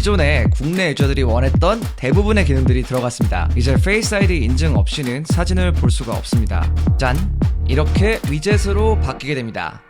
기존에 국내 유저들이 원했던 대부분의 기능들이 들어갔습니다. 이제 페이스 아이디 인증 없이는 사진을 볼 수가 없습니다. 짠! 이렇게 위젯으로 바뀌게 됩니다.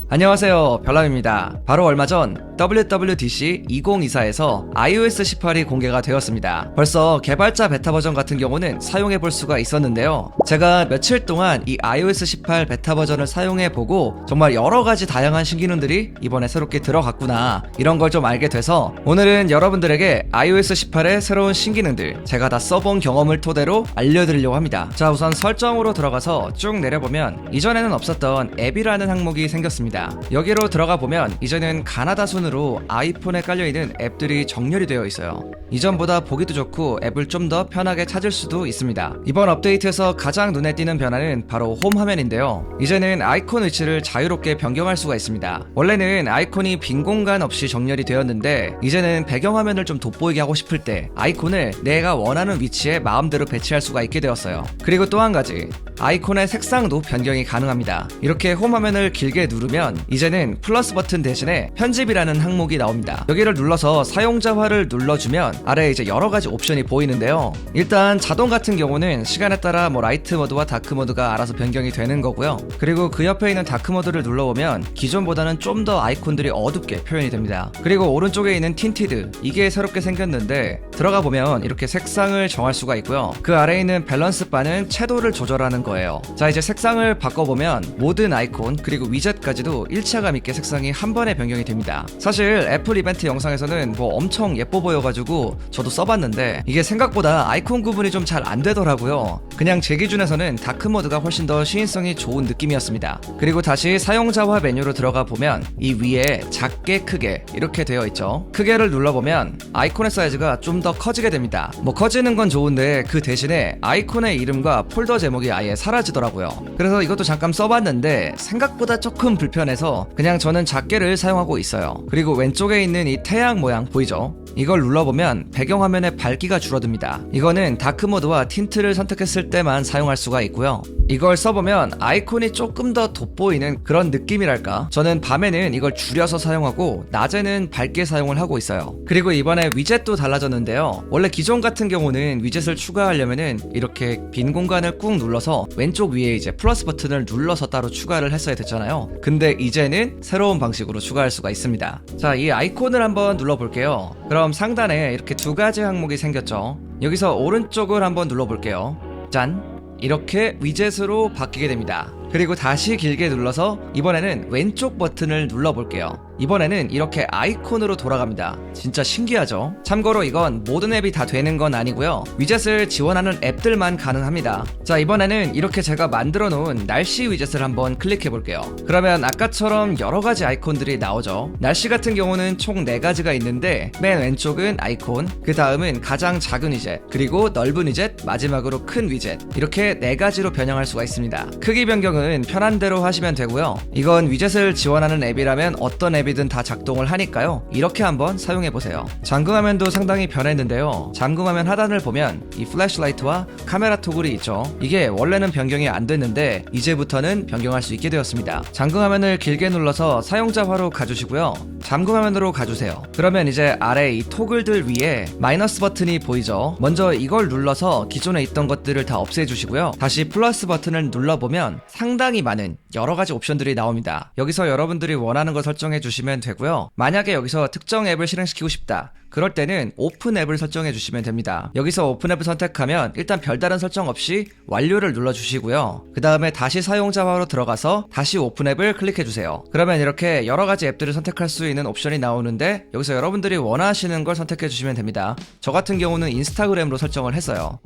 안녕하세요, 별남입니다. 바로 얼마 전 WWDC 2024에서 iOS 18이 공개가 되었습니다. 벌써 개발자 베타 버전 같은 경우는 사용해볼 수가 있었는데요. 제가 며칠 동안 이 iOS 18 베타 버전을 사용해보고 정말 여러가지 다양한 신기능들이 이번에 새롭게 들어갔구나, 이런 걸 좀 알게 돼서 오늘은 여러분들에게 iOS 18의 새로운 신기능들 제가 다 써본 경험을 토대로 알려드리려고 합니다. 자, 우선 설정으로 들어가서 쭉 내려보면 이전에는 없었던 앱이라는 항목이 생겼습니다. 여기로 들어가 보면 이제는 가나다 순으로 아이폰에 깔려있는 앱들이 정렬이 되어 있어요. 이전보다 보기도 좋고 앱을 좀 더 편하게 찾을 수도 있습니다. 이번 업데이트에서 가장 눈에 띄는 변화는 바로 홈 화면인데요. 이제는 아이콘 위치를 자유롭게 변경할 수가 있습니다. 원래는 아이콘이 빈 공간 없이 정렬이 되었는데 이제는 배경화면을 좀 돋보이게 하고 싶을 때 아이콘을 내가 원하는 위치에 마음대로 배치할 수가 있게 되었어요. 그리고 또 한 가지, 아이콘의 색상도 변경이 가능합니다. 이렇게 홈 화면을 길게 누르면 이제는 플러스 버튼 대신에 편집이라는 항목이 나옵니다. 여기를 눌러서 사용자화를 눌러주면 아래에 이제 여러가지 옵션이 보이는데요. 일단 자동 같은 경우는 시간에 따라 라이트 모드와 다크 모드가 알아서 변경이 되는 거고요. 그리고 그 옆에 있는 다크 모드를 눌러보면 기존보다는 좀 더 아이콘들이 어둡게 표현이 됩니다. 그리고 오른쪽에 있는 틴티드, 이게 새롭게 생겼는데 들어가 보면 이렇게 색상을 정할 수가 있고요. 그 아래에 있는 밸런스 바는 채도를 조절하는 거예요. 자, 이제 색상을 바꿔보면 모든 아이콘 그리고 위젯까지도 일체감 있게 색상이 한 번에 변경이 됩니다. 사실 애플 이벤트 영상에서는 엄청 예뻐 보여가지고 저도 써봤는데 이게 생각보다 아이콘 구분이 좀 잘 안 되더라고요. 그냥 제 기준에서는 다크 모드가 훨씬 더 시인성이 좋은 느낌이었습니다. 그리고 다시 사용자화 메뉴로 들어가 보면 이 위에 작게 크게 이렇게 되어 있죠. 크게를 눌러보면 아이콘의 사이즈가 좀 더 커지게 됩니다. 커지는 건 좋은데 그 대신에 아이콘의 이름과 폴더 제목이 아예 사라지더라고요. 그래서 이것도 잠깐 써봤는데 생각보다 조금 불편해서 그냥 저는 작게를 사용하고 있어요. 그리고 왼쪽에 있는 이 태양 모양 보이죠? 이걸 눌러보면 배경화면의 밝기가 줄어듭니다. 이거는 다크 모드와 틴트를 선택했을 때만 사용할 수가 있고요. 이걸 써보면 아이콘이 조금 더 돋보이는 그런 느낌이랄까? 저는 밤에는 이걸 줄여서 사용하고 낮에는 밝게 사용을 하고 있어요. 그리고 이번에 위젯도 달라졌는데요. 원래 기존 같은 경우는 위젯을 추가하려면은 이렇게 빈 공간을 꾹 눌러서 왼쪽 위에 이제 플러스 버튼을 눌러서 따로 추가를 했어야 됐잖아요. 근데 이제는 새로운 방식으로 추가할 수가 있습니다. 자, 이 아이콘을 한번 눌러볼게요. 그럼 상단에 이렇게 두 가지 항목이 생겼죠. 여기서 오른쪽을 한번 눌러볼게요. 짠! 이렇게 위젯으로 바뀌게 됩니다. 그리고 다시 길게 눌러서 이번에는 왼쪽 버튼을 눌러볼게요. 이번에는 이렇게 아이콘으로 돌아갑니다. 진짜 신기하죠? 참고로 이건 모든 앱이 다 되는 건 아니고요. 위젯을 지원하는 앱들만 가능합니다. 자, 이번에는 이렇게 제가 만들어 놓은 날씨 위젯을 한번 클릭해 볼게요. 그러면 아까처럼 여러가지 아이콘들이 나오죠. 날씨 같은 경우는 총 4가지가 있는데 맨 왼쪽은 아이콘, 그 다음은 가장 작은 위젯, 그리고 넓은 위젯, 마지막으로 큰 위젯, 이렇게 4가지로 변형할 수가 있습니다. 크기 변경은 편한 대로 하시면 되고요. 이건 위젯을 지원하는 앱이라면 어떤 앱이든 다 작동을 하니까요. 이렇게 한번 사용해보세요. 잠금화면도 상당히 변했는데요. 잠금화면 하단을 보면 이 플래시라이트와 카메라 토글이 있죠. 이게 원래는 변경이 안 됐는데 이제부터는 변경할 수 있게 되었습니다. 잠금화면을 길게 눌러서 사용자화로 가주시고요. 잠금화면으로 가주세요. 그러면 이제 아래 이 토글들 위에 마이너스 버튼이 보이죠. 먼저 이걸 눌러서 기존에 있던 것들을 다 없애주시고요. 다시 플러스 버튼을 눌러보면 상당히 많은 여러가지 옵션들이 나옵니다. 여기서 여러분들이 원하는 걸 설정해 주시면 되고요. 만약에 여기서 특정 앱을 실행시키고 싶다, 그럴 때는 오픈 앱을 설정해 주시면 됩니다. 여기서 오픈 앱을 선택하면 일단 별다른 설정 없이 완료를 눌러주시고요. 그 다음에 다시 사용자화로 들어가서 다시 오픈 앱을 클릭해 주세요. 그러면 이렇게 여러가지 앱들을 선택할 수 있는 옵션이 나오는데 여기서 여러분들이 원하시는 걸 선택해 주시면 됩니다. 저 같은 경우는 인스타그램으로 설정을 했어요.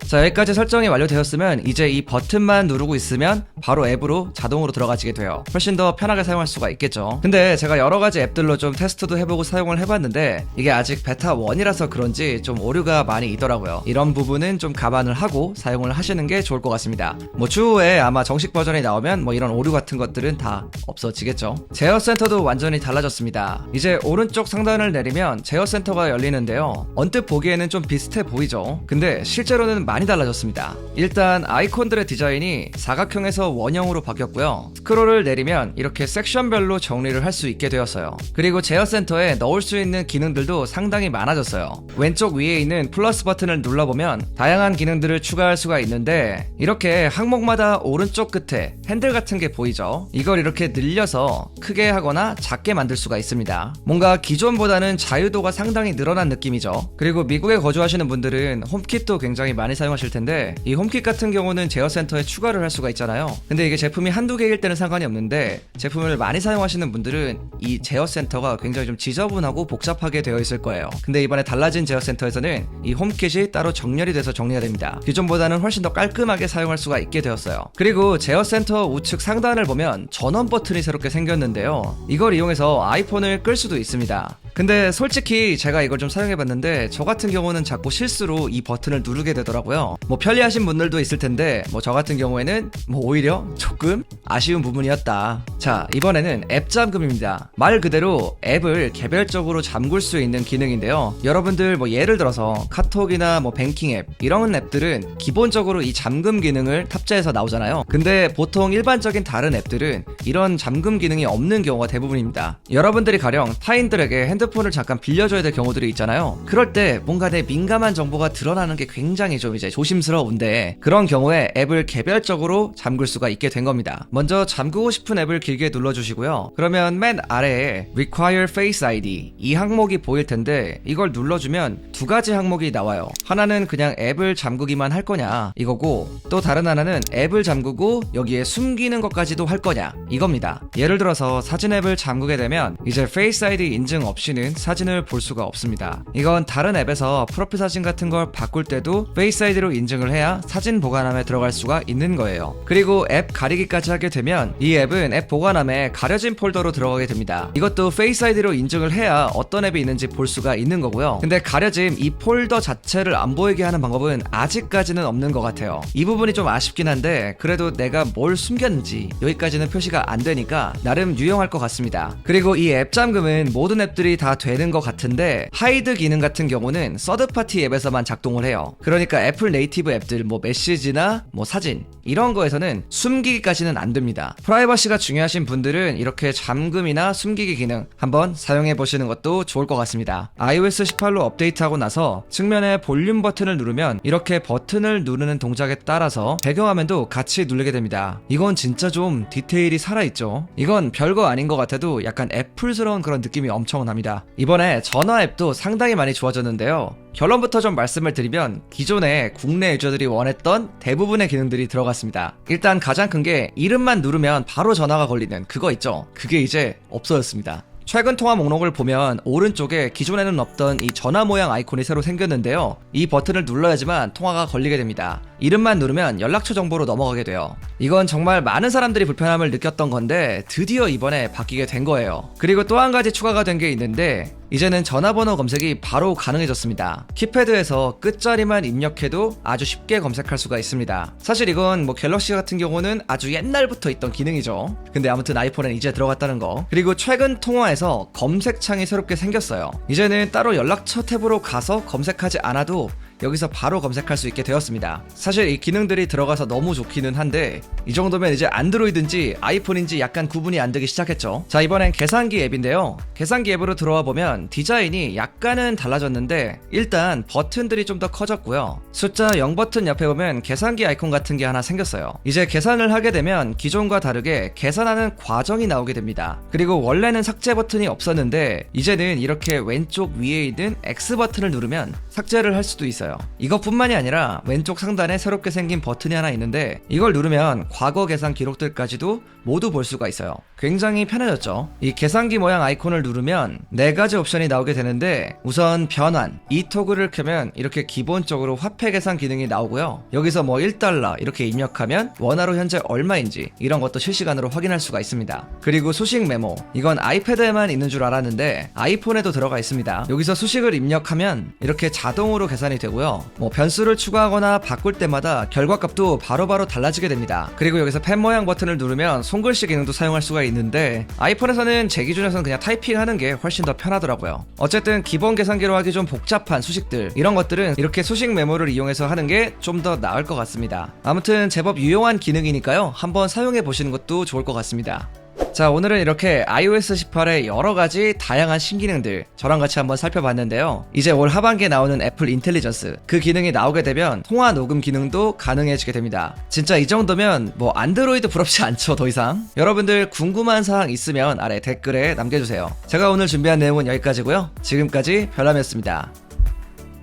자, 여기까지 설정이 완료되었으면 이제 이 버튼만 누르고 있으면 바로 앱으로 자동으로 들어가지게 돼요. 훨씬 더 편하게 사용할 수가 있겠죠. 근데 제가 여러가지 앱들로 좀 테스트도 해보고 사용을 해봤는데 이게 아직 베타 1이라서 그런지 좀 오류가 많이 있더라고요. 이런 부분은 좀 감안을 하고 사용을 하시는 게 좋을 것 같습니다. 추후에 아마 정식 버전이 나오면 이런 오류 같은 것들은 다 없어지겠죠. 제어 센터도 완전히 달라졌습니다. 이제 오른쪽 상단을 내리면 제어 센터가 열리는데요. 언뜻 보기에는 좀 비슷해 보이죠. 근데 실제로는 많이 많이 달라졌습니다. 일단 아이콘들의 디자인이 사각형에서 원형으로 바뀌었고요. 스크롤을 내리면 이렇게 섹션별로 정리를 할 수 있게 되었어요. 그리고 제어 센터에 넣을 수 있는 기능들도 상당히 많아졌어요. 왼쪽 위에 있는 플러스 버튼을 눌러보면 다양한 기능들을 추가할 수가 있는데 이렇게 항목마다 오른쪽 끝에 핸들 같은 게 보이죠? 이걸 이렇게 늘려서 크게 하거나 작게 만들 수가 있습니다. 뭔가 기존보다는 자유도가 상당히 늘어난 느낌이죠. 그리고 미국에 거주하시는 분들은 홈킷도 굉장히 많이 사용하실 텐데 이 홈킷 같은 경우는 제어 센터에 추가를 할 수가 있잖아요. 근데 이게 제품이 한두 개일 때는 상관이 없는데 제품을 많이 사용하시는 분들은 이 제어 센터가 굉장히 좀 지저분하고 복잡하게 되어 있을 거예요. 근데 이번에 달라진 제어 센터에서는 이 홈킷이 따로 정렬이 돼서 정리가 됩니다. 기존보다는 훨씬 더 깔끔하게 사용할 수가 있게 되었어요. 그리고 제어 센터 우측 상단을 보면 전원 버튼이 새롭게 생겼는데요. 이걸 이용해서 아이폰을 끌 수도 있습니다. 근데 솔직히 제가 이걸 좀 사용해봤는데 저 같은 경우는 자꾸 실수로 이 버튼을 누르게 되더라고요. 뭐 편리하신 분들도 있을 텐데 뭐 저 같은 경우에는 뭐 오히려 조금 아쉬운 부분이었다. 자, 이번에는 앱 잠금입니다. 말 그대로 앱을 개별적으로 잠글 수 있는 기능인데요. 여러분들 뭐 예를 들어서 카톡이나 뭐 뱅킹 앱 이런 앱들은 기본적으로 이 잠금 기능을 탑재해서 나오잖아요. 근데 보통 일반적인 다른 앱들은 이런 잠금 기능이 없는 경우가 대부분입니다. 여러분들이 가령 타인들에게 핸드폰을 잠깐 빌려줘야 될 경우들이 있잖아요. 그럴 때 뭔가 내 민감한 정보가 드러나는 게 굉장히 좀 이제 조심스러운데 그런 경우에 앱을 개별적으로 잠글 수가 있게 된 겁니다. 먼저 잠그고 싶은 앱을 길게 눌러주시고요. 그러면 맨 아래에 Require Face ID 이 항목이 보일 텐데 이걸 눌러주면 두 가지 항목이 나와요. 하나는 그냥 앱을 잠그기만 할 거냐 이거고 또 다른 하나는 앱을 잠그고 여기에 숨기는 것까지도 할 거냐 이겁니다. 예를 들어서 사진 앱을 잠그게 되면 이제 Face ID 인증 없이는 사진을 볼 수가 없습니다. 이건 다른 앱에서 프로필 사진 같은 걸 바꿀 때도 Face ID로 인증을 해야 사진 보관함에 들어갈 수가 있는 거예요. 그리고 앱 가리기까지 하게 되면 이 앱은 앱 보관함에 가려진 폴더로 들어가게 됩니다. 이것도 Face ID로 인증을 해야 어떤 앱이 있는지 볼 수가 있는 거고요. 근데 가려진 이 폴더 자체를 안 보이게 하는 방법은 아직까지는 없는 것 같아요. 이 부분이 좀 아쉽긴 한데 그래도 내가 뭘 숨겼는지 여기까지는 표시가 안 되니까 나름 유용할 것 같습니다. 그리고 이 앱 잠금은 모든 앱들이 다 되는 것 같은데 하이드 기능 같은 경우는 서드파티 앱에서만 작동을 해요. 그러니까 애플 네이티브 앱들 뭐 메시지나 뭐 사진 이런 거에서는 숨기기까지는 안 됩니다. 프라이버시가 중요하신 분들은 이렇게 잠금이나 숨기기 기능 한번 사용해 보시는 것도 좋을 것 같습니다. iOS 18로 업데이트하고 나서 측면에 볼륨 버튼을 누르면 이렇게 버튼을 누르는 동작에 따라서 배경화면도 같이 누르게 됩니다. 이건 진짜 좀 디테일이 살아있죠. 이건 별거 아닌 것 같아도 약간 애플스러운 그런 느낌이 엄청납니다. 이번에 전화 앱도 상당히 많이 좋아졌는데요. 결론부터 좀 말씀을 드리면 기존에 국내 유저들이 원했던 대부분의 기능들이 들어갔습니다. 일단 가장 큰 게 이름만 누르면 바로 전화가 걸리는 그거 있죠. 그게 이제 없어졌습니다. 최근 통화 목록을 보면 오른쪽에 기존에는 없던 이 전화 모양 아이콘이 새로 생겼는데요. 이 버튼을 눌러야지만 통화가 걸리게 됩니다. 이름만 누르면 연락처 정보로 넘어가게 돼요. 이건 정말 많은 사람들이 불편함을 느꼈던 건데 드디어 이번에 바뀌게 된 거예요. 그리고 또 한 가지 추가가 된 게 있는데 이제는 전화번호 검색이 바로 가능해졌습니다. 키패드에서 끝자리만 입력해도 아주 쉽게 검색할 수가 있습니다. 사실 이건 뭐 갤럭시 같은 경우는 아주 옛날부터 있던 기능이죠. 근데 아무튼 아이폰엔 이제 들어갔다는 거. 그리고 최근 통화에서 검색창이 새롭게 생겼어요. 이제는 따로 연락처 탭으로 가서 검색하지 않아도 여기서 바로 검색할 수 있게 되었습니다. 사실 이 기능들이 들어가서 너무 좋기는 한데 이 정도면 이제 안드로이드인지 아이폰인지 약간 구분이 안 되기 시작했죠. 자, 이번엔 계산기 앱인데요. 계산기 앱으로 들어와 보면 디자인이 약간은 달라졌는데 일단 버튼들이 좀 더 커졌고요. 숫자 0 버튼 옆에 보면 계산기 아이콘 같은 게 하나 생겼어요. 이제 계산을 하게 되면 기존과 다르게 계산하는 과정이 나오게 됩니다. 그리고 원래는 삭제 버튼이 없었는데 이제는 이렇게 왼쪽 위에 있는 X 버튼을 누르면 삭제를 할 수도 있어요. 이것뿐만이 아니라 왼쪽 상단에 새롭게 생긴 버튼이 하나 있는데 이걸 누르면 과거 계산 기록들까지도 모두 볼 수가 있어요. 굉장히 편해졌죠. 이 계산기 모양 아이콘을 누르면 4가지 옵션이 나오게 되는데 우선 변환, 이 토글을 켜면 이렇게 기본적으로 화폐 계산 기능이 나오고요. 여기서 뭐 $1 이렇게 입력하면 원화로 현재 얼마인지 이런 것도 실시간으로 확인할 수가 있습니다. 그리고 수식 메모, 이건 아이패드에만 있는 줄 알았는데 아이폰에도 들어가 있습니다. 여기서 수식을 입력하면 이렇게 자동으로 계산이 되고요. 되고요. 변수를 추가하거나 바꿀 때마다 결과값도 바로바로 달라지게 됩니다. 그리고 여기서 펜 모양 버튼을 누르면 손글씨 기능도 사용할 수가 있는데 아이폰에서는 제 기준에서는 그냥 타이핑하는 게 훨씬 더 편하더라고요. 어쨌든 기본 계산기로 하기 좀 복잡한 수식들, 이런 것들은 이렇게 수식 메모를 이용해서 하는 게 좀 더 나을 것 같습니다. 아무튼 제법 유용한 기능이니까요, 한번 사용해 보시는 것도 좋을 것 같습니다. 자, 오늘은 이렇게 iOS 18의 여러가지 다양한 신기능들 저랑 같이 한번 살펴봤는데요. 이제 올 하반기에 나오는 애플 인텔리전스, 그 기능이 나오게 되면 통화 녹음 기능도 가능해지게 됩니다. 진짜 이 정도면 안드로이드 부럽지 않죠, 더 이상. 여러분들 궁금한 사항 있으면 아래 댓글에 남겨주세요. 제가 오늘 준비한 내용은 여기까지고요. 지금까지 별남이었습니다.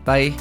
바이.